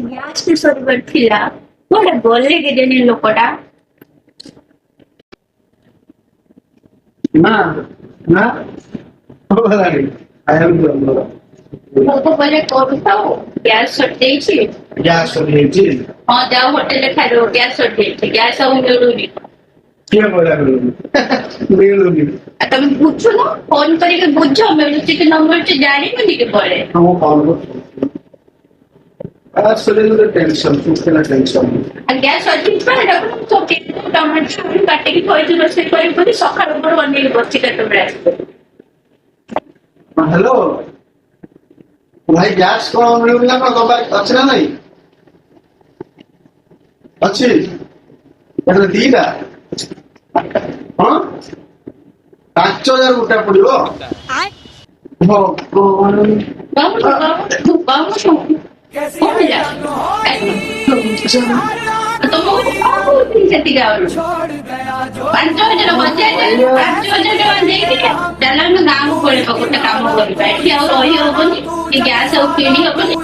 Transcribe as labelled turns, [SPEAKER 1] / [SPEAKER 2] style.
[SPEAKER 1] Gas ସରିବାର ଥିଲା ଗୋଟେ ଗଲେ କେଜାଣି ଲୋକଟା।
[SPEAKER 2] ନା ନା ଖାଇବାକୁ
[SPEAKER 1] ମୁଁ ତ କହିଲେ କରୁଥାଉ ଗ୍ୟାସ ସରିଯାଇଛି।
[SPEAKER 2] ଗ୍ୟାସ୍ ସରିଯାଇଛି।
[SPEAKER 1] ହଁ ଯାଉ ହୋଟେଲରେ ଖାଇଦବ ଗ୍ୟାସ ସରିଯାଇଛି ଗ୍ୟାସ ଆଉ ମିଳୁନି।
[SPEAKER 2] କିଏ କହିଲା ମିଳୁନି?
[SPEAKER 1] ଆଉ ତମେ ବୁଝୁନ ଫୋନ କରିକି ବୁଝ ମିଳୁଛି କି ନ ମିଳୁଛି ଜାଣିବନି କି ପରେ।
[SPEAKER 2] ମୁଁ କଲ୍ କରୁଛି। Tension tension.
[SPEAKER 1] ଆଉ ଗ୍ୟାସ ସରିଯିବା ଟମାଟୋ କାଟିକି ଥୋଇଛି ରୋଷେଇ କରିବି ବୋଲି ସକାଳୁ ଉପରେ ବନେଇକି ବସିଛି କେତେବେଳେ ଆସିବ।
[SPEAKER 2] ହ୍ୟାଲୋ ଭାଇ ଗ୍ୟାସ୍ କଣ ମିଳୁନି ନା କଣ ଦବା ଅଛି ନା ନାଇଁ? ଅଛି ଦିଟା ହଁ 5,000 ଗୋଟା ପଡିବ।
[SPEAKER 1] ସେତିକି ଆଉ 5,000 ବଞ୍ଚେଇ 5,000 ଟଙ୍କା ଦେଇକି ଚାଲ ଆମେ ଗାଁକୁ ପଳେଇବା ଗୋଟେ କାମ କରିବା ଏଠି ଆଉ ରହି ହବନି କି ଗ୍ୟାସ ଆଉ କିଣି ହବନି।